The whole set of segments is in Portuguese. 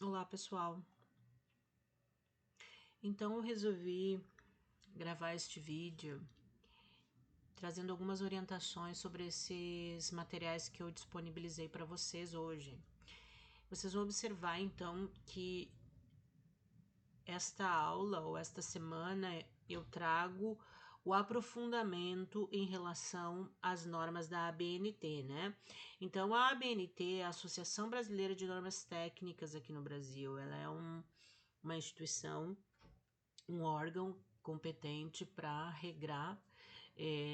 Olá, pessoal. Então eu resolvi gravar este vídeo trazendo algumas orientações sobre esses materiais que eu disponibilizei para vocês hoje. Vocês vão observar então que esta aula ou esta semana eu trago o aprofundamento em relação às normas da ABNT, né? Então, a ABNT, a Associação Brasileira de Normas Técnicas aqui no Brasil, ela é uma instituição, um órgão competente para regrar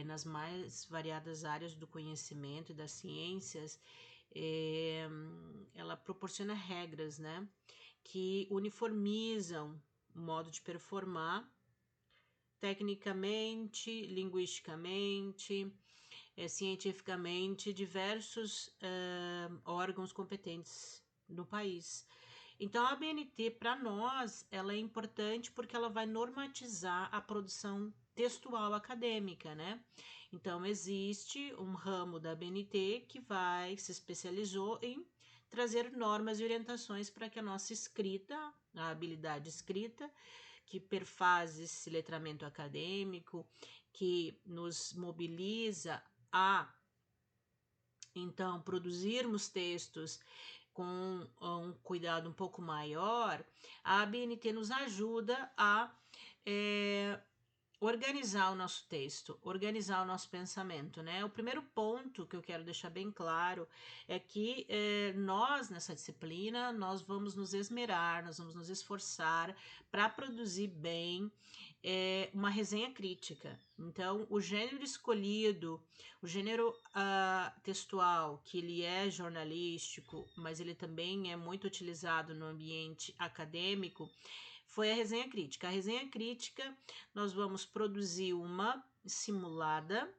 nas mais variadas áreas do conhecimento e das ciências. Ela proporciona regras, né, que uniformizam o modo de performar tecnicamente, linguisticamente, cientificamente, diversos órgãos competentes no país. Então, a ABNT, para nós, ela é importante porque ela vai normatizar a produção textual acadêmica, né? Então, existe um ramo da ABNT que se especializou em trazer normas e orientações para que a nossa escrita, a habilidade escrita, que perfaz esse letramento acadêmico, que nos mobiliza a, então, produzirmos textos com um cuidado um pouco maior, a ABNT nos ajuda a organizar o nosso texto, organizar o nosso pensamento, né? O primeiro ponto que eu quero deixar bem claro é que nós, nessa disciplina, nós vamos nos esmerar, nós vamos nos esforçar para produzir bem uma resenha crítica. Então, o gênero escolhido, o gênero textual, que ele é jornalístico, mas ele também é muito utilizado no ambiente acadêmico, foi a resenha crítica. A resenha crítica, nós vamos produzir uma simulada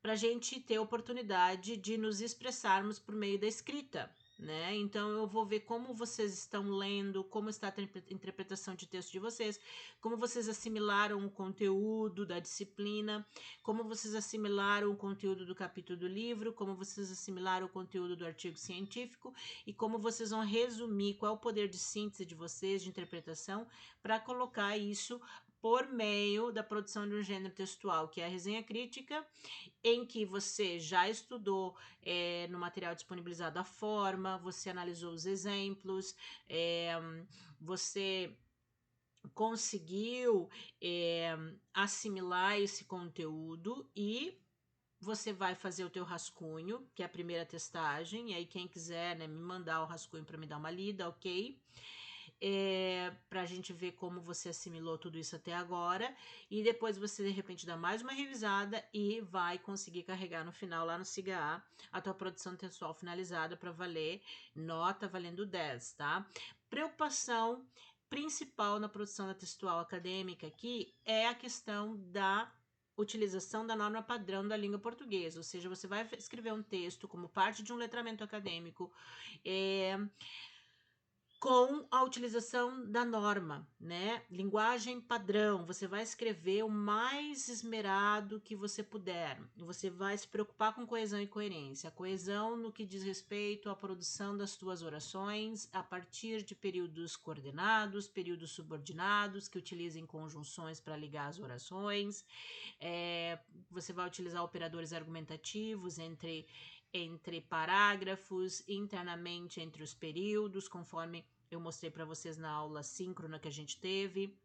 para a gente ter a oportunidade de nos expressarmos por meio da escrita, né? Então eu vou ver como vocês estão lendo, como está a interpretação de texto de vocês, como vocês assimilaram o conteúdo da disciplina, como vocês assimilaram o conteúdo do capítulo do livro, como vocês assimilaram o conteúdo do artigo científico e como vocês vão resumir qual é o poder de síntese de vocês, de interpretação, para colocar isso por meio da produção de um gênero textual, que é a resenha crítica, em que você já estudou no material disponibilizado a forma, você analisou os exemplos, você conseguiu assimilar esse conteúdo e você vai fazer o teu rascunho, que é a primeira testagem, e aí quem quiser, né, me mandar o rascunho para me dar uma lida, ok? Para a gente ver como você assimilou tudo isso até agora, e depois você de repente dá mais uma revisada e vai conseguir carregar no final, lá no SIGA a tua produção textual finalizada para valer nota valendo 10, tá? Preocupação principal na produção da textual acadêmica aqui é a questão da utilização da norma padrão da língua portuguesa, ou seja, você vai escrever um texto como parte de um letramento acadêmico, com a utilização da norma, né? Linguagem padrão. Você vai escrever o mais esmerado que você puder. Você vai se preocupar com coesão e coerência. A coesão no que diz respeito à produção das tuas orações a partir de períodos coordenados, períodos subordinados, que utilizem conjunções para ligar as orações. Você vai utilizar operadores argumentativos entre parágrafos, internamente entre os períodos, conforme eu mostrei para vocês na aula síncrona que a gente teve.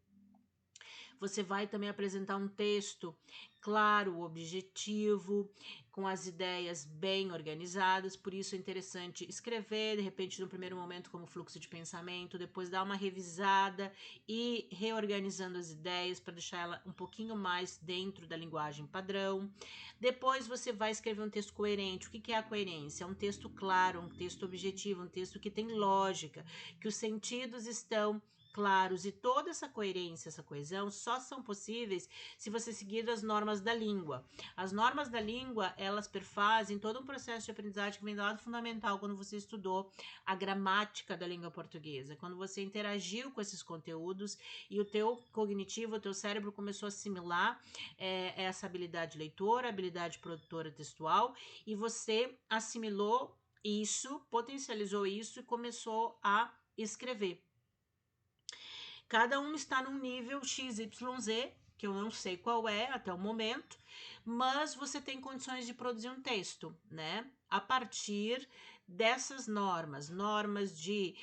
Você vai também apresentar um texto claro, objetivo, com as ideias bem organizadas, por isso é interessante escrever, de repente, no primeiro momento, como fluxo de pensamento, depois dar uma revisada e reorganizando as ideias para deixar ela um pouquinho mais dentro da linguagem padrão. Depois você vai escrever um texto coerente. O que é a coerência? É um texto claro, um texto objetivo, um texto que tem lógica, que os sentidos estão claros, e toda essa coerência, essa coesão só são possíveis se você seguir as normas da língua. As normas da língua, elas perfazem todo um processo de aprendizagem que vem do lado fundamental quando você estudou a gramática da língua portuguesa, quando você interagiu com esses conteúdos e o teu cognitivo, o teu cérebro começou a assimilar essa habilidade leitora, habilidade produtora textual, e você assimilou isso, potencializou isso e começou a escrever. Cada um está num nível XYZ, que eu não sei qual é até o momento, mas você tem condições de produzir um texto, né? A partir dessas normas de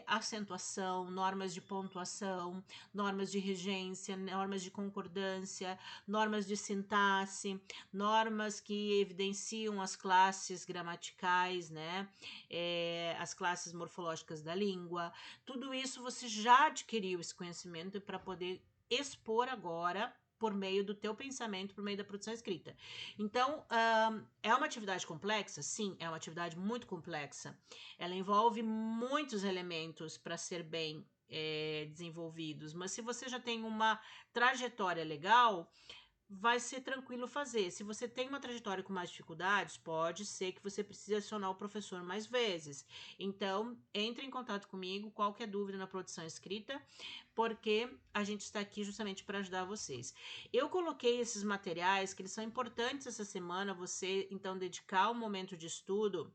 acentuação, normas de pontuação, normas de regência, normas de concordância, normas de sintaxe, normas que evidenciam as classes gramaticais, né? As classes morfológicas da língua. Tudo isso você já adquiriu esse conhecimento para poder expor agora por meio do teu pensamento, por meio da produção escrita. Então, é uma atividade complexa? Sim, é uma atividade muito complexa. Ela envolve muitos elementos para ser bem desenvolvidos, mas se você já tem uma trajetória legal, vai ser tranquilo fazer. Se você tem uma trajetória com mais dificuldades, pode ser que você precise acionar o professor mais vezes. Então, entre em contato comigo, qualquer dúvida na produção escrita, porque a gente está aqui justamente para ajudar vocês. Eu coloquei esses materiais que eles são importantes essa semana, você então dedicar um momento de estudo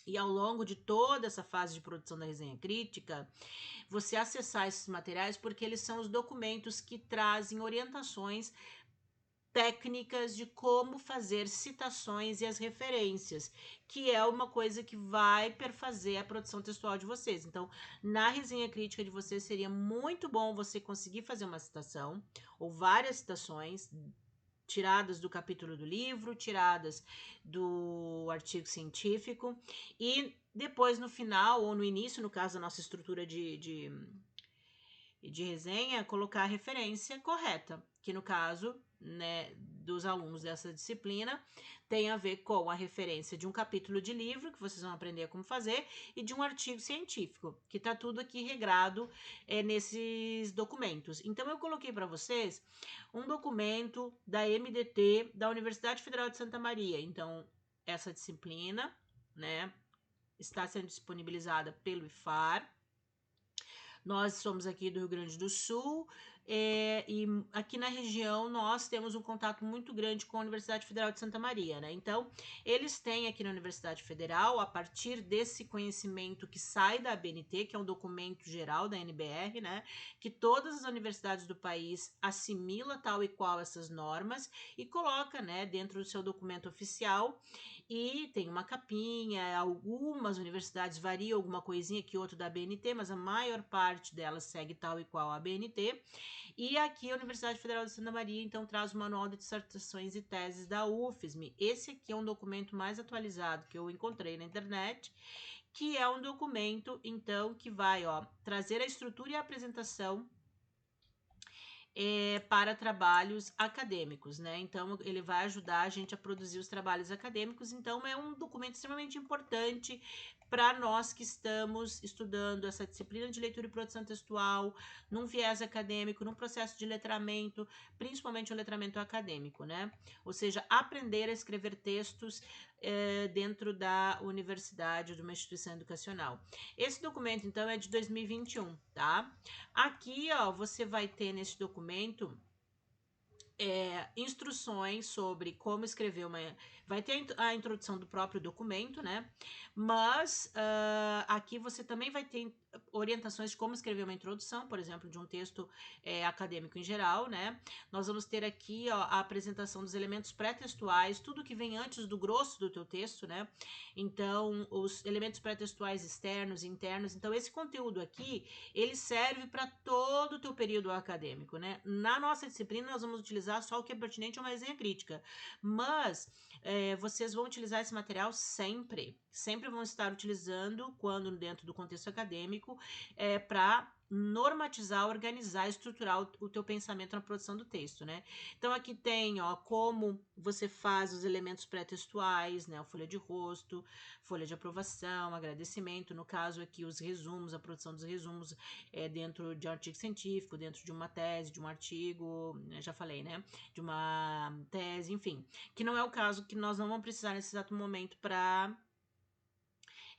e ao longo de toda essa fase de produção da resenha crítica, você acessar esses materiais, porque eles são os documentos que trazem orientações técnicas de como fazer citações e as referências, que é uma coisa que vai perfazer a produção textual de vocês. Então, na resenha crítica de vocês, seria muito bom você conseguir fazer uma citação ou várias citações tiradas do capítulo do livro, tiradas do artigo científico, e depois no final ou no início, no caso da nossa estrutura de resenha, colocar a referência correta, que no caso, né, dos alunos dessa disciplina, tem a ver com a referência de um capítulo de livro, que vocês vão aprender como fazer, e de um artigo científico, que está tudo aqui regrado nesses documentos. Então, eu coloquei para vocês um documento da MDT da Universidade Federal de Santa Maria. Então, essa disciplina, né, está sendo disponibilizada pelo IFAR. Nós somos aqui do Rio Grande do Sul e aqui na região nós temos um contato muito grande com a Universidade Federal de Santa Maria, né? Então, eles têm aqui na Universidade Federal, a partir desse conhecimento que sai da ABNT, que é um documento geral da NBR, né? Que todas as universidades do país assimila tal e qual essas normas e coloca, né, dentro do seu documento oficial. E tem uma capinha, algumas universidades variam alguma coisinha que outra da ABNT, mas a maior parte delas segue tal e qual a ABNT. E aqui a Universidade Federal de Santa Maria, então, traz o Manual de Dissertações e Teses da UFSM. Esse aqui é um documento mais atualizado que eu encontrei na internet, que é um documento, então, que vai trazer a estrutura e a apresentação para trabalhos acadêmicos, né? Então, ele vai ajudar a gente a produzir os trabalhos acadêmicos. Então, é um documento extremamente importante para nós que estamos estudando essa disciplina de leitura e produção textual, num viés acadêmico, num processo de letramento, principalmente o letramento acadêmico, né? Ou seja, aprender a escrever textos dentro da universidade, de uma instituição educacional. Esse documento, então, é de 2021, tá? Aqui, ó, você vai ter nesse documento instruções sobre como escrever uma. Vai ter a introdução do próprio documento, né? Mas aqui você também vai ter orientações de como escrever uma introdução, por exemplo, de um texto acadêmico em geral, né? Nós vamos ter aqui a apresentação dos elementos pré-textuais, tudo que vem antes do grosso do teu texto, né? Então, os elementos pré-textuais externos, internos. Então, esse conteúdo aqui, ele serve para todo o teu período acadêmico, né? Na nossa disciplina, nós vamos utilizar só o que é pertinente a uma resenha crítica, mas vocês vão utilizar esse material sempre vão estar utilizando quando dentro do contexto acadêmico para normatizar, organizar, estruturar o teu pensamento na produção do texto, né? Então aqui tem, como você faz os elementos pré-textuais, né? A folha de rosto, folha de aprovação, agradecimento, no caso aqui os resumos, a produção dos resumos dentro de um artigo científico, dentro de uma tese, de um artigo, já falei, né? De uma tese, enfim, que não é o caso que nós não vamos precisar nesse exato momento para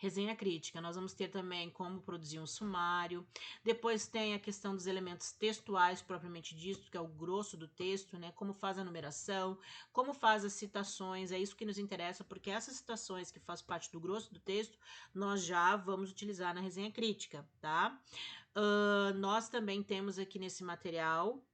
resenha crítica. Nós vamos ter também como produzir um sumário. Depois tem a questão dos elementos textuais, propriamente dito, que é o grosso do texto, né? Como faz a numeração, como faz as citações, é isso que nos interessa, porque essas citações que faz parte do grosso do texto, nós já vamos utilizar na resenha crítica, tá? Nós também temos aqui nesse material,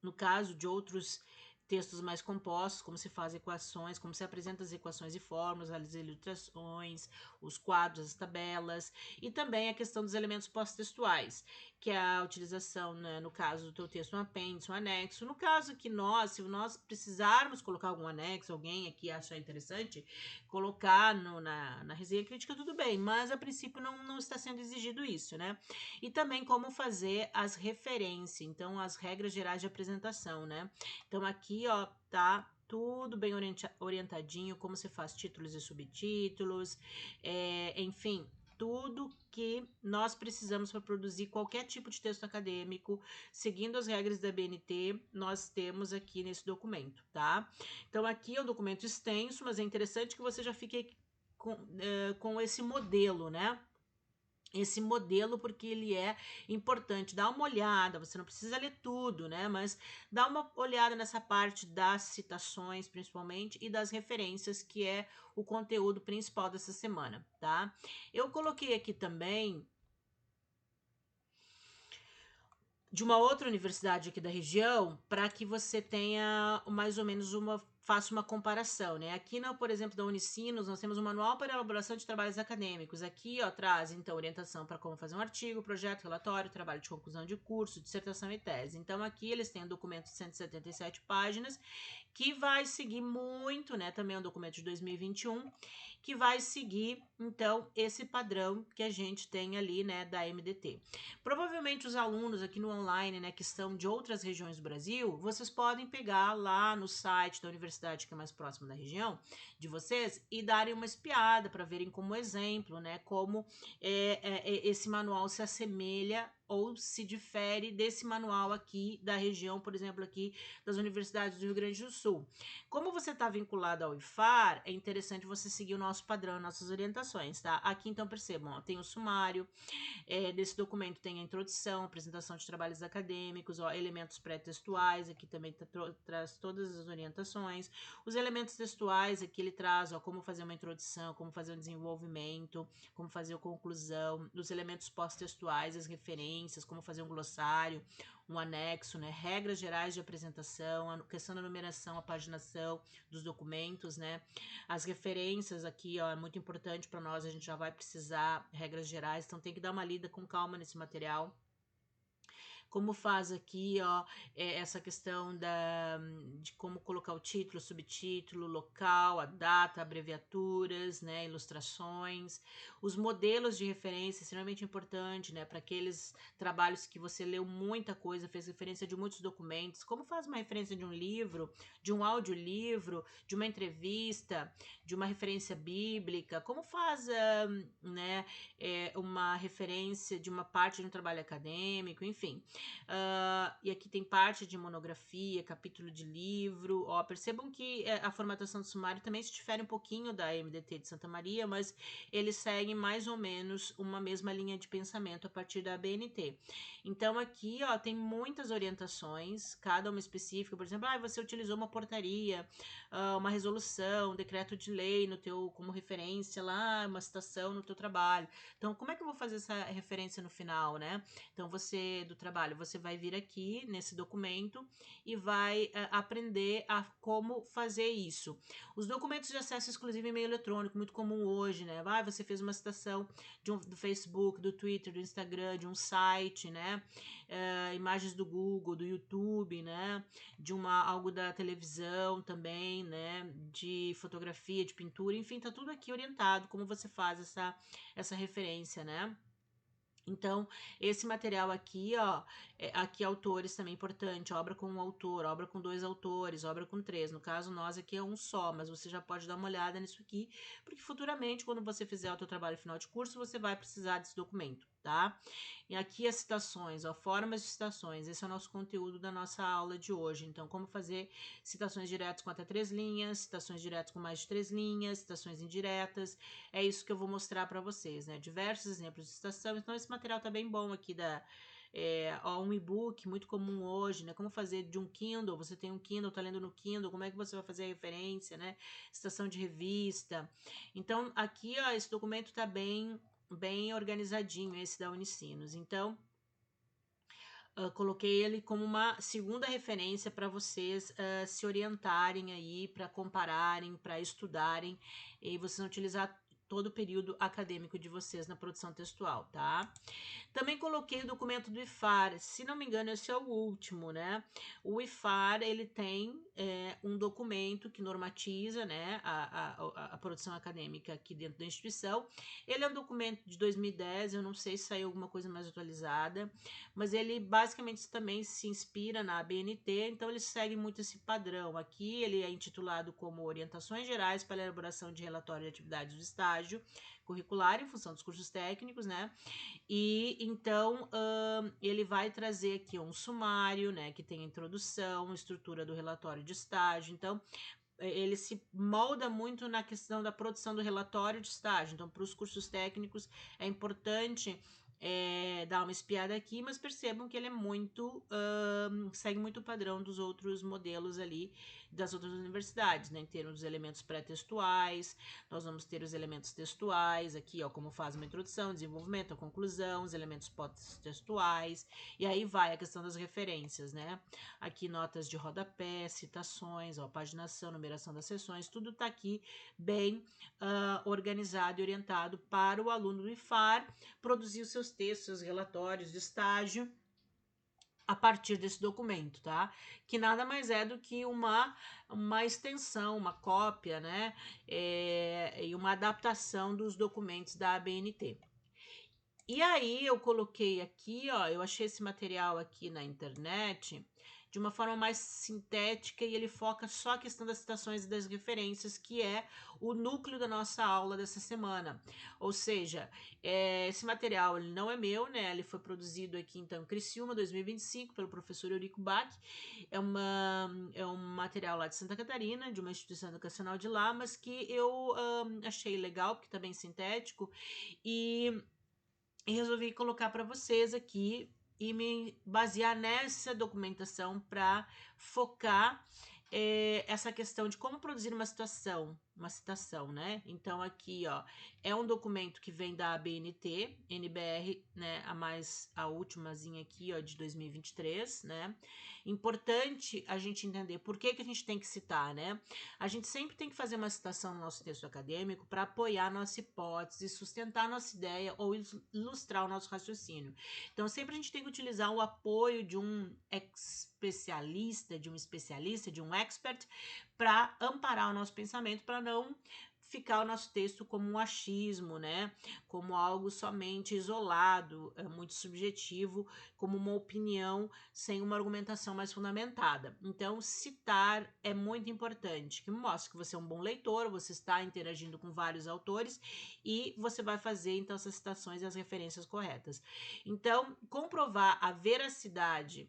no caso de outros textos mais compostos, como se faz equações, como se apresenta as equações e fórmulas, as ilustrações, os quadros, as tabelas, e também a questão dos elementos pós-textuais, que é a utilização, né, no caso do teu texto, um apêndice, um anexo. No caso que nós, se nós precisarmos colocar algum anexo, alguém aqui achar interessante, colocar na resenha crítica, tudo bem, mas a princípio não está sendo exigido isso, né? E também como fazer as referências, então as regras gerais de apresentação, né? Então aqui, ó, tá tudo bem orientadinho, como se faz títulos e subtítulos, enfim, tudo que nós precisamos para produzir qualquer tipo de texto acadêmico, seguindo as regras da BNT, nós temos aqui nesse documento, tá? Então aqui é um documento extenso, mas é interessante que você já fique com esse modelo, né? Esse modelo, porque ele é importante. Dá uma olhada, você não precisa ler tudo, né? Mas dá uma olhada nessa parte das citações, principalmente, e das referências, que é o conteúdo principal dessa semana, tá? Eu coloquei aqui também de uma outra universidade aqui da região, para que você tenha mais ou menos faça uma comparação, né? Aqui, por exemplo, da Unicinos, nós temos um manual para elaboração de trabalhos acadêmicos. Aqui, ó, traz, então, orientação para como fazer um artigo, projeto, relatório, trabalho de conclusão de curso, dissertação e tese. Então, aqui eles têm um documento de 177 páginas, que vai seguir muito, né? Também é um documento de 2021, que vai seguir, então, esse padrão que a gente tem ali, né, da MDT. Provavelmente os alunos aqui no online, né, que estão de outras regiões do Brasil, vocês podem pegar lá no site da universidade que é mais próxima da região de vocês e darem uma espiada para verem como exemplo, né, como esse manual se assemelha ou se difere desse manual aqui da região, por exemplo, aqui das universidades do Rio Grande do Sul. Como você está vinculado ao IFAR, é interessante você seguir o nosso padrão, nossas orientações, tá? Aqui, então, percebam, ó, tem o sumário, desse documento tem a introdução, apresentação de trabalhos acadêmicos, ó, elementos pré-textuais, aqui também traz todas as orientações. Os elementos textuais, aqui ele traz, ó, como fazer uma introdução, como fazer um desenvolvimento, como fazer a conclusão. Os elementos pós-textuais, as referências, como fazer um glossário, um anexo, né, regras gerais de apresentação, a questão da numeração, a paginação dos documentos, né, as referências aqui, ó, é muito importante para nós, a gente já vai precisar regras gerais, então tem que dar uma lida com calma nesse material. Como faz aqui, ó, essa questão de como colocar o título, subtítulo, local, a data, abreviaturas, né, ilustrações, os modelos de referência, extremamente importante, né, para aqueles trabalhos que você leu muita coisa, fez referência de muitos documentos, como faz uma referência de um livro, de um audiolivro, de uma entrevista, de uma referência bíblica, como faz, né, uma referência de uma parte de um trabalho acadêmico, enfim. E aqui tem parte de monografia, capítulo de livro. Ó, percebam que a formatação do sumário também se difere um pouquinho da MDT de Santa Maria, mas eles seguem mais ou menos uma mesma linha de pensamento a partir da BNT. Então aqui, ó, tem muitas orientações, cada uma específica. Por exemplo, você utilizou uma portaria, uma resolução, um decreto de lei no teu como referência lá, uma citação no teu trabalho. Então, como é que eu vou fazer essa referência no final, né? Então, do trabalho, você vai vir aqui nesse documento e vai aprender a como fazer isso. Os documentos de acesso exclusivo e e-mail eletrônico, muito comum hoje, né? Você fez uma citação do Facebook, do Twitter, do Instagram, de um site, né? Imagens do Google, do YouTube, né? De algo da televisão também, né? De fotografia, de pintura, enfim, tá tudo aqui orientado, como você faz essa referência, né? Então, esse material aqui, ó, aqui autores também importante, obra com um autor, obra com 2 autores, obra com 3. No caso, nós aqui é um só, mas você já pode dar uma olhada nisso aqui, porque futuramente, quando você fizer o seu trabalho final de curso, você vai precisar desse documento, tá? E aqui as citações, ó, formas de citações, esse é o nosso conteúdo da nossa aula de hoje. Então, como fazer citações diretas com até 3 linhas, citações diretas com mais de 3 linhas, citações indiretas, é isso que eu vou mostrar para vocês, né? Diversos exemplos de citação, então esse material tá bem bom aqui um e-book muito comum hoje, né? Como fazer de um Kindle, você tem um Kindle, tá lendo no Kindle, como é que você vai fazer a referência, né? Citação de revista. Então, aqui, ó, esse documento tá bem organizadinho, esse da Unicinos. Então, coloquei ele como uma segunda referência para vocês se orientarem aí, para compararem, para estudarem, e vocês vão utilizar todo o período acadêmico de vocês na produção textual, tá? Também coloquei o documento do IFAR, se não me engano esse é o último, né? O IFAR, ele tem um documento que normatiza, né, a produção acadêmica aqui dentro da instituição. Ele é um documento de 2010, eu não sei se saiu alguma coisa mais atualizada, mas ele basicamente também se inspira na ABNT, então ele segue muito esse padrão. Aqui ele é intitulado como Orientações Gerais para a Elaboração de Relatório de Atividades do Estágio Curricular em função dos cursos técnicos, né? E então ele vai trazer aqui um sumário, né, que tem a introdução, estrutura do relatório de estágio. Então, ele se molda muito na questão da produção do relatório de estágio. Então, para os cursos técnicos é importante dar uma espiada aqui, mas percebam que ele é muito segue muito o padrão dos outros modelos ali das outras universidades, né? Em termos dos elementos pré-textuais, nós vamos ter os elementos textuais aqui, ó, como faz uma introdução, desenvolvimento, a conclusão, os elementos pós-textuais, e aí vai a questão das referências, né? Aqui notas de rodapé, citações, ó, paginação, numeração das sessões, tudo tá aqui bem organizado e orientado para o aluno do IFAR produzir os seus textos, seus relatórios de estágio a partir desse documento, tá? Que nada mais é do que uma extensão, uma cópia, né? E uma adaptação dos documentos da ABNT. E aí eu coloquei aqui, ó, eu achei esse material aqui na internet de uma forma mais sintética e ele foca só a questão das citações e das referências, que é o núcleo da nossa aula dessa semana. Ou seja, esse material ele não é meu, né? Ele foi produzido aqui então em Criciúma 2025 pelo professor Eurico Bach. É um material lá de Santa Catarina, de uma instituição educacional de lá, mas que eu achei legal, porque tá bem sintético e resolvi colocar para vocês aqui e me basear nessa documentação para focar essa questão de como produzir uma citação, né? Então aqui, ó, é um documento que vem da ABNT, NBR, né, a ultimazinha aqui, ó, de 2023, né? Importante a gente entender por que a gente tem que citar, né? A gente sempre tem que fazer uma citação no nosso texto acadêmico para apoiar nossa hipótese, sustentar nossa ideia ou ilustrar o nosso raciocínio. Então, sempre a gente tem que utilizar o apoio de um especialista, de um expert, para amparar o nosso pensamento, para não ficar o nosso texto como um achismo, né? Como algo somente isolado, muito subjetivo, como uma opinião sem uma argumentação mais fundamentada. Então, citar é muito importante, que mostra que você é um bom leitor, você está interagindo com vários autores e você vai fazer então essas citações e as referências corretas. Então, comprovar a veracidade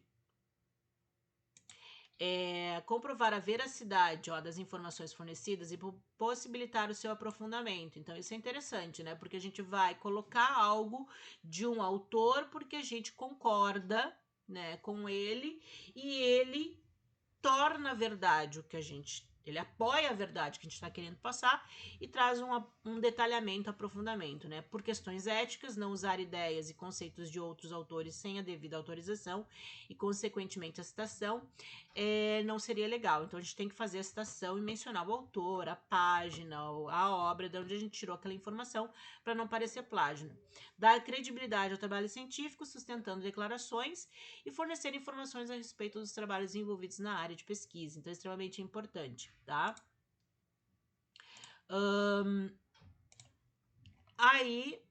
das informações fornecidas e possibilitar o seu aprofundamento. Então, isso é interessante, né? Porque a gente vai colocar algo de um autor porque a gente concorda, né, com ele e ele torna verdade o que ele apoia a verdade que a gente está querendo passar e traz um detalhamento, aprofundamento, né? Por questões éticas, não usar ideias e conceitos de outros autores sem a devida autorização e, consequentemente, a citação não seria legal. Então, a gente tem que fazer a citação e mencionar o autor, a página, a obra de onde a gente tirou aquela informação para não parecer plágio. Dar credibilidade ao trabalho científico, sustentando declarações e fornecer informações a respeito dos trabalhos envolvidos na área de pesquisa. Então, é extremamente importante, tá? Aí,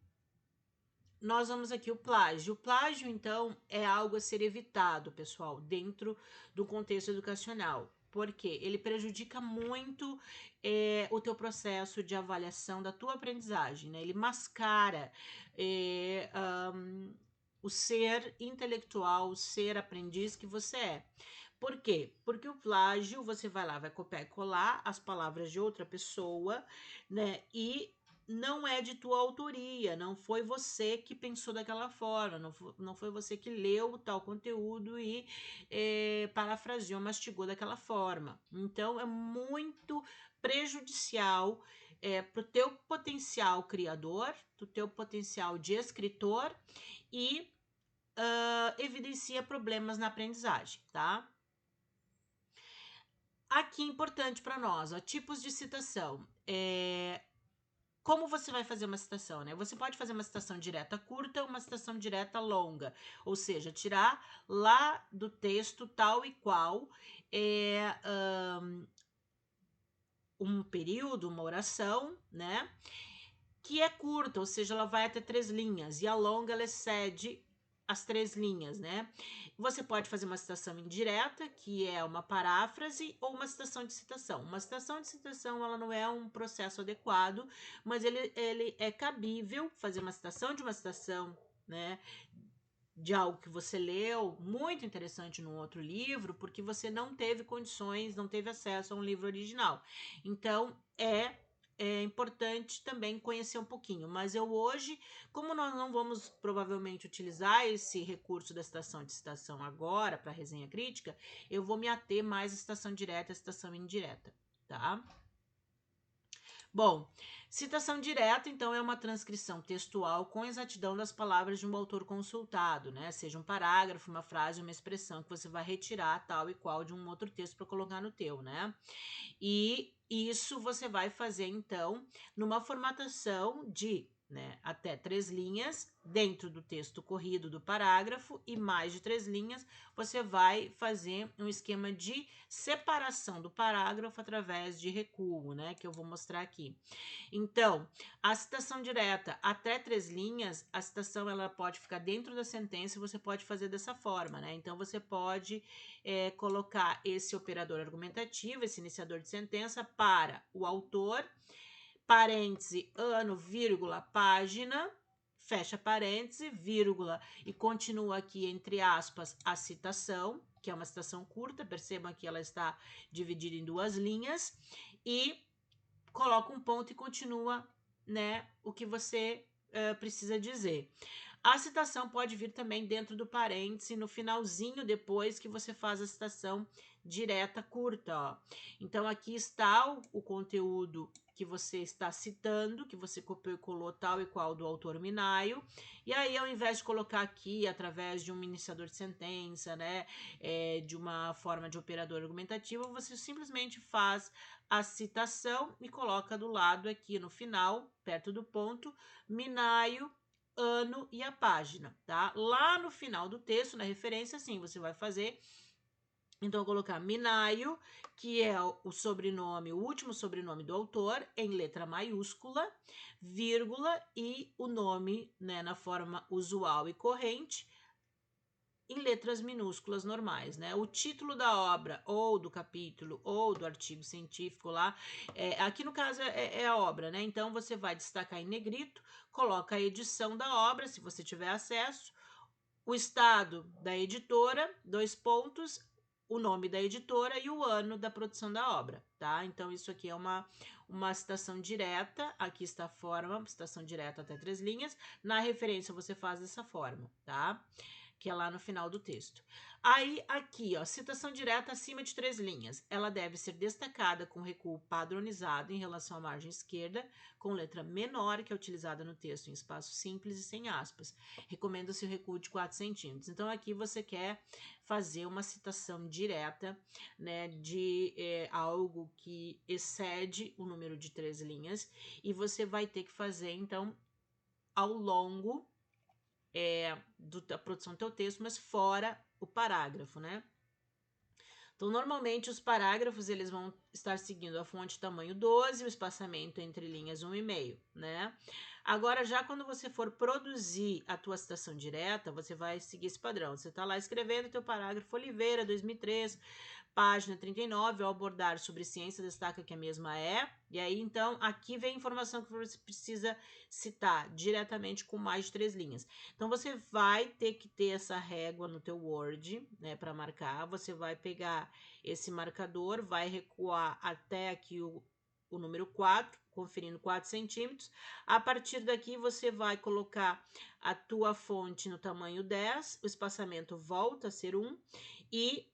nós vamos aqui o plágio. O plágio, então, é algo a ser evitado, pessoal, dentro do contexto educacional. Porque ele prejudica muito o teu processo de avaliação da tua aprendizagem, né? Ele mascara o ser intelectual, o ser aprendiz que você é. Por quê? Porque o plágio, você vai lá, vai copiar e colar as palavras de outra pessoa, né? E não é de tua autoria, não foi você que pensou daquela forma, não foi você que leu tal conteúdo e parafraseou, mastigou daquela forma. Então, é muito prejudicial para o teu potencial criador, do teu potencial de escritor e evidencia problemas na aprendizagem, tá? Aqui, importante para nós, ó, tipos de citação. Como você vai fazer uma citação, né? Você pode fazer uma citação direta curta ou uma citação direta longa, ou seja, tirar lá do texto tal e qual um período, uma oração, né? Que é curta, ou seja, ela vai até 3 linhas, e a longa ela excede as 3 linhas, né? Você pode fazer uma citação indireta, que é uma paráfrase, ou uma citação de citação. Uma citação de citação, ela não é um processo adequado, mas ele é cabível fazer uma citação de uma citação, né? De algo que você leu, muito interessante num outro livro, porque você não teve condições, não teve acesso a um livro original. Então, é importante também conhecer um pouquinho, mas eu hoje, como nós não vamos provavelmente utilizar esse recurso da citação de citação agora para resenha crítica, eu vou me ater mais à citação direta e à citação indireta, tá? Bom, citação direta, então, é uma transcrição textual com exatidão das palavras de um autor consultado, né? Seja um parágrafo, uma frase, uma expressão que você vai retirar tal e qual de um outro texto para colocar no teu, né? E isso você vai fazer, então, numa formatação de até 3 linhas, dentro do texto corrido do parágrafo, e mais de 3 linhas, você vai fazer um esquema de separação do parágrafo através de recuo, né? Que eu vou mostrar aqui. Então, a citação direta até 3 linhas, a citação ela pode ficar dentro da sentença e você pode fazer dessa forma, né? Então, você pode colocar esse operador argumentativo, esse iniciador de sentença, para o autor, parêntese, ano, vírgula, página, fecha parêntese, vírgula, e continua aqui entre aspas a citação, que é uma citação curta, percebam que ela está dividida em 2 linhas, e coloca um ponto e continua, né, o que você precisa dizer. A citação pode vir também dentro do parêntese, no finalzinho, depois que você faz a citação direta curta, ó. Então, aqui está o conteúdo que você está citando, que você copiou e colou tal e qual do autor Minayo, e aí, ao invés de colocar aqui, através de um iniciador de sentença, né, de uma forma de operador argumentativo, você simplesmente faz a citação e coloca do lado aqui no final, perto do ponto, Minayo, ano e a página, tá? Lá no final do texto, na referência, sim, você vai fazer. Então, eu vou colocar Minayo, que é o sobrenome, o último sobrenome do autor, em letra maiúscula, vírgula, e o nome, né, na forma usual e corrente, em letras minúsculas normais, né? O título da obra, ou do capítulo, ou do artigo científico lá, aqui no caso é a obra, né? Então você vai destacar em negrito, coloca a edição da obra, se você tiver acesso, o estado da editora, 2 pontos, o nome da editora e o ano da produção da obra, tá? Então, isso aqui é uma citação direta, aqui está a forma, citação direta até 3 linhas, na referência você faz dessa forma, tá? Que é lá no final do texto. Aí, aqui, ó, citação direta acima de 3 linhas. Ela deve ser destacada com recuo padronizado em relação à margem esquerda, com letra menor que é utilizada no texto em espaço simples e sem aspas. Recomenda-se o recuo de 4 centímetros. Então, aqui você quer fazer uma citação direta, né, de algo que excede o número de 3 linhas, e você vai ter que fazer, então, ao longo da produção do teu texto, mas fora o parágrafo, né? Então, normalmente, os parágrafos, eles vão estar seguindo a fonte tamanho 12, o espaçamento entre linhas 1,5, né? Agora, já quando você for produzir a tua citação direta, você vai seguir esse padrão. Você está lá escrevendo o teu parágrafo, Oliveira, 2003, Página 39, ao abordar sobre ciência, destaca que a mesma é. E aí, então, aqui vem a informação que você precisa citar diretamente com mais de 3 linhas. Então, você vai ter que ter essa régua no teu Word, né, para marcar. Você vai pegar esse marcador, vai recuar até aqui o número 4, conferindo 4 centímetros. A partir daqui, você vai colocar a tua fonte no tamanho 10, o espaçamento volta a ser 1 e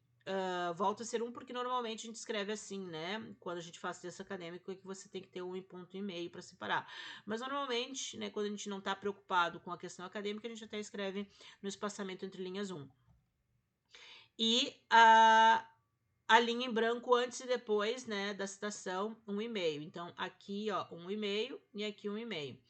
volta a ser 1 porque normalmente a gente escreve assim, né? Quando a gente faz texto acadêmico é que você tem que ter 1,5 para separar. Mas normalmente, né, quando a gente não está preocupado com a questão acadêmica, a gente até escreve no espaçamento entre linhas 1. E a linha em branco antes e depois, né, da citação, 1,5. Então, aqui, ó, 1,5 e aqui 1,5.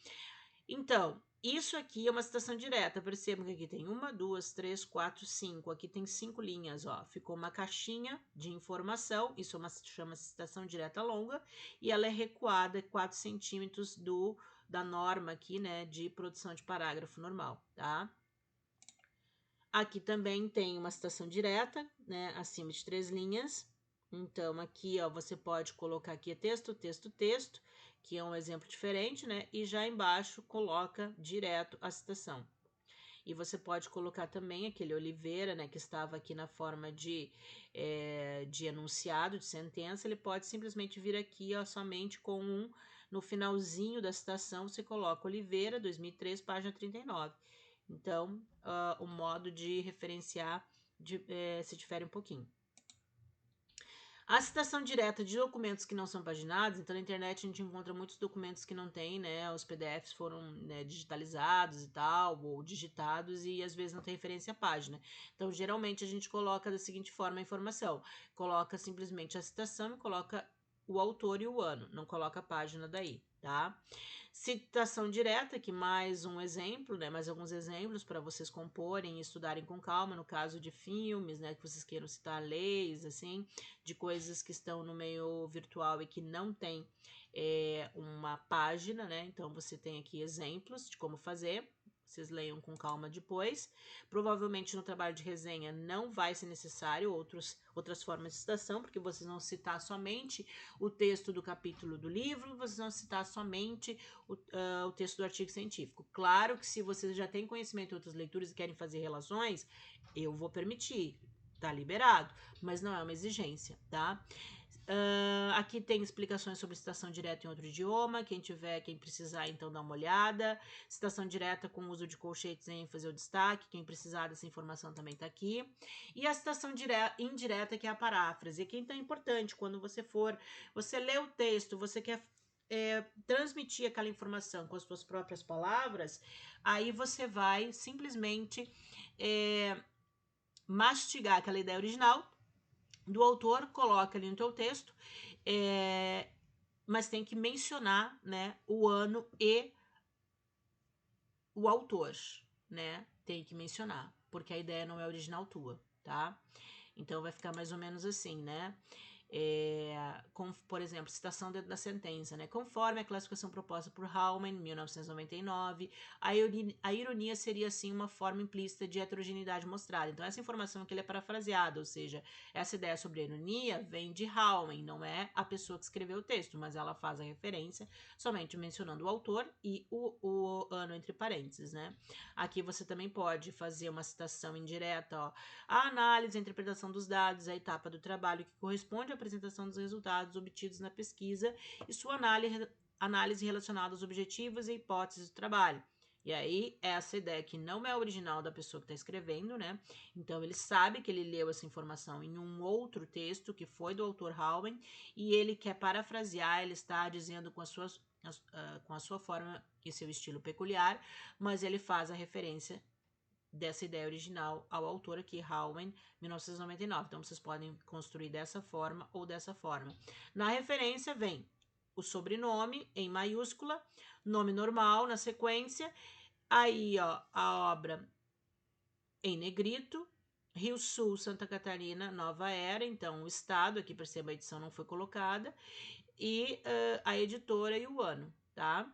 Então, isso aqui é uma citação direta. Percebam que aqui tem 1, 2, 3, 4, 5. Aqui tem 5 linhas, ó. Ficou uma caixinha de informação. Isso chama citação direta longa. E ela é recuada 4 centímetros da norma aqui, né, de produção de parágrafo normal, tá? Aqui também tem uma citação direta, né, acima de 3 linhas. Então, aqui, ó, você pode colocar aqui texto, texto, texto, que é um exemplo diferente, né? E já embaixo coloca direto a citação. E você pode colocar também aquele Oliveira, né, que estava aqui na forma de enunciado, de sentença, ele pode simplesmente vir aqui, ó, somente com no finalzinho da citação, você coloca Oliveira, 2003, página 39. Então, o modo de referenciar se difere um pouquinho. A citação direta de documentos que não são paginados, então na internet a gente encontra muitos documentos que não tem, né, os PDFs foram, né, digitalizados e tal, ou digitados e às vezes não tem referência à página. Então geralmente a gente coloca da seguinte forma a informação, coloca simplesmente a citação e coloca o autor e o ano, não coloca a página daí, tá? Citação direta, que mais um exemplo, né? Mais alguns exemplos para vocês comporem e estudarem com calma, no caso de filmes, né? Que vocês queiram citar leis, assim, de coisas que estão no meio virtual e que não tem uma página, né? Então você tem aqui exemplos de como fazer. Vocês leiam com calma depois. Provavelmente no trabalho de resenha não vai ser necessário outras formas de citação, porque vocês vão citar somente o texto do capítulo do livro, vocês vão citar somente o texto do artigo científico. Claro que se vocês já têm conhecimento de outras leituras e querem fazer relações, eu vou permitir, tá liberado, mas não é uma exigência, tá? Aqui tem explicações sobre citação direta em outro idioma. Quem precisar, então dá uma olhada. Citação direta com uso de colchetes, ênfase ou destaque. Quem precisar dessa informação também está aqui. E a citação indireta, que é a paráfrase. Que então é importante quando você lê o texto, você quer transmitir aquela informação com as suas próprias palavras, aí você vai simplesmente mastigar aquela ideia original do autor, coloca ali no teu texto, mas tem que mencionar, né, o ano e o autor, né? Tem que mencionar, porque a ideia não é original tua, tá? Então vai ficar mais ou menos assim, né? Por exemplo, citação dentro da sentença, né? Conforme a classificação proposta por Hallman, em 1999, a ironia seria, assim, uma forma implícita de heterogeneidade mostrada. Então, essa informação aqui é parafraseada, ou seja, essa ideia sobre a ironia vem de Hallman, não é a pessoa que escreveu o texto, mas ela faz a referência somente mencionando o autor e o ano entre parênteses, né? Aqui você também pode fazer uma citação indireta, ó. A análise, a interpretação dos dados, a etapa do trabalho que corresponde à apresentação dos resultados obtidos na pesquisa e sua análise relacionada aos objetivos e hipóteses do trabalho. E aí, essa ideia que não é original da pessoa que está escrevendo, né? Então, ele sabe que ele leu essa informação em um outro texto que foi do autor Hallman e ele quer parafrasear, ele está dizendo com a sua forma e seu estilo peculiar, mas ele faz a referência dessa ideia original ao autor aqui, Hallman, 1999. Então, vocês podem construir dessa forma ou dessa forma. Na referência vem o sobrenome em maiúscula, nome normal na sequência, aí, ó, a obra em negrito, Rio Sul, Santa Catarina, Nova Era, então o estado, aqui perceba a edição não foi colocada, e a editora e o ano, tá?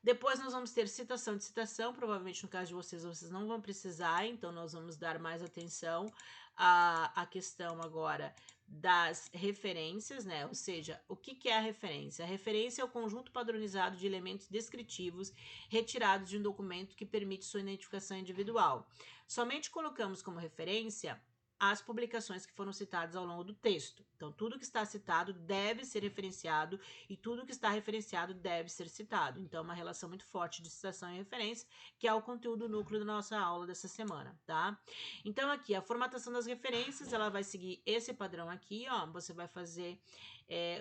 Depois nós vamos ter citação de citação, provavelmente no caso de vocês não vão precisar, então nós vamos dar mais atenção à questão agora das referências, né? Ou seja, o que é a referência? A referência é o conjunto padronizado de elementos descritivos retirados de um documento que permite sua identificação individual. Somente colocamos como referência as publicações que foram citadas ao longo do texto. Então, tudo que está citado deve ser referenciado e tudo que está referenciado deve ser citado. Então, uma relação muito forte de citação e referência, que é o conteúdo núcleo da nossa aula dessa semana, tá? Então, aqui, a formatação das referências, ela vai seguir esse padrão aqui, ó. Você vai fazer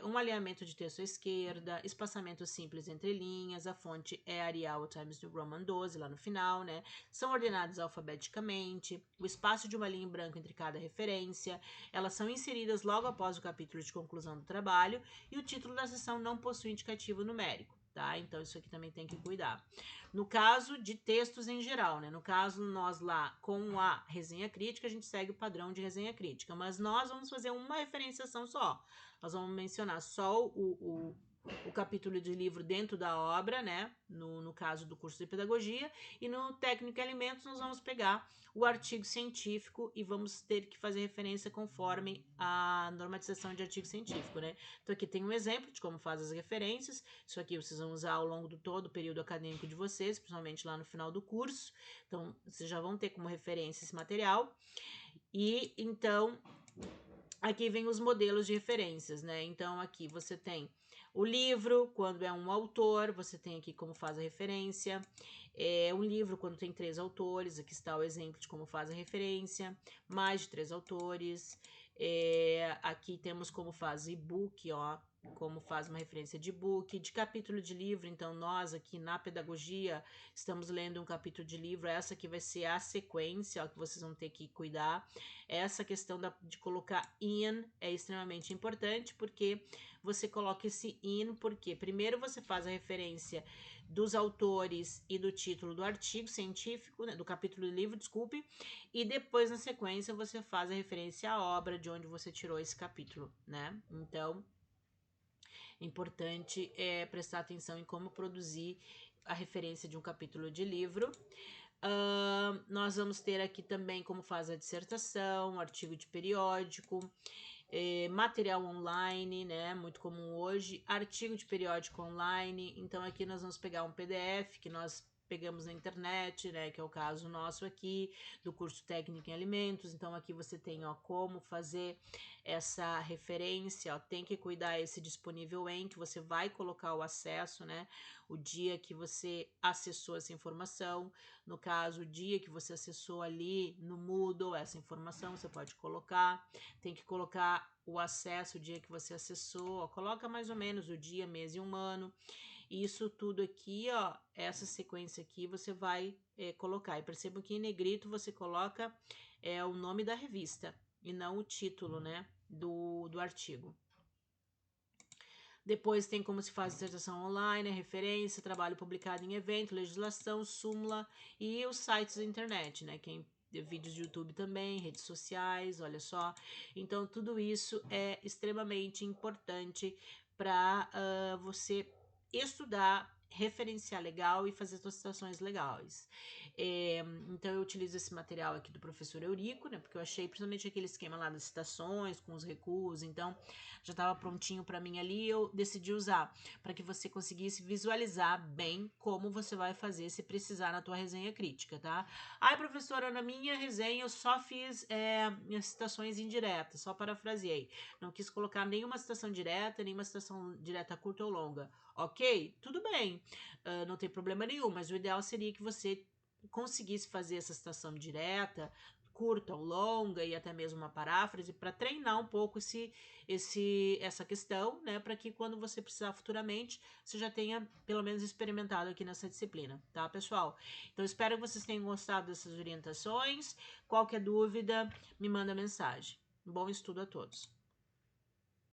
um alinhamento de texto à esquerda, espaçamento simples entre linhas, a fonte é Arial Times New Roman 12, lá no final, né? São ordenadas alfabeticamente, o espaço de uma linha em branco entre cada referência, elas são inseridas logo após o capítulo de conclusão do trabalho e o título da sessão não possui indicativo numérico, tá? Então isso aqui também tem que cuidar. No caso de textos em geral, né? No caso nós lá com a resenha crítica, a gente segue o padrão de resenha crítica, mas nós vamos fazer uma referenciação só. Nós vamos mencionar só o capítulo de livro dentro da obra, né? No caso do curso de pedagogia, e no técnico em alimentos nós vamos pegar o artigo científico e vamos ter que fazer referência conforme a normatização de artigo científico, né? Então aqui tem um exemplo de como faz as referências. Isso aqui vocês vão usar ao longo do todo o período acadêmico de vocês, principalmente lá no final do curso. Então vocês já vão ter como referência esse material. E então aqui vem os modelos de referências, né? Então aqui você tem o livro, quando é um autor, você tem aqui como faz a referência. Um livro quando tem 3 autores, aqui está o exemplo de como faz a referência. Mais de 3 autores. Aqui temos como faz e-book, ó, como faz uma referência de book, de capítulo de livro. Então nós aqui na pedagogia estamos lendo um capítulo de livro, essa aqui vai ser a sequência, ó, que vocês vão ter que cuidar. Essa questão de colocar in é extremamente importante, porque você coloca esse in, porque primeiro você faz a referência dos autores e do título do artigo científico, né, do capítulo do livro, desculpe, e depois na sequência você faz a referência à obra de onde você tirou esse capítulo, né? Então, importante é prestar atenção em como produzir a referência de um capítulo de livro. Nós vamos ter aqui também como faz a dissertação, artigo de periódico, material online, né, muito comum hoje, artigo de periódico online. Então aqui nós vamos pegar um PDF que nós pegamos na internet, né, que é o caso nosso aqui, do curso técnico em alimentos. Então aqui você tem, ó, como fazer essa referência, ó, tem que cuidar esse disponível em, que você vai colocar o acesso, né, o dia que você acessou essa informação. No caso, o dia que você acessou ali no Moodle, essa informação você pode colocar. Tem que colocar o acesso, o dia que você acessou, ó, coloca mais ou menos o dia, mês e um ano. Isso tudo aqui, ó, essa sequência aqui você vai colocar. E percebam que em negrito você coloca o nome da revista e não o título, né, do artigo. Depois tem como se faz dissertação online, referência, trabalho publicado em evento, legislação, súmula e os sites da internet, né? Quem vídeos de YouTube também, redes sociais, olha só. Então, tudo isso é extremamente importante para você estudar, referenciar legal e fazer suas citações legais. Então, eu utilizo esse material aqui do professor Eurico, né? Porque eu achei principalmente aquele esquema lá das citações, com os recuos, então já estava prontinho para mim ali, eu decidi usar para que você conseguisse visualizar bem como você vai fazer se precisar na tua resenha crítica, tá? Ai, professora, na minha resenha eu só fiz minhas citações indiretas, só parafraseei. Não quis colocar nenhuma citação direta, nenhuma citação direta curta ou longa. Ok? Tudo bem, não tem problema nenhum, mas o ideal seria que você conseguisse fazer essa citação direta, curta ou longa e até mesmo uma paráfrase para treinar um pouco essa questão, né, para que quando você precisar futuramente, você já tenha pelo menos experimentado aqui nessa disciplina, tá, pessoal? Então, espero que vocês tenham gostado dessas orientações. Qualquer dúvida, me manda mensagem. Bom estudo a todos.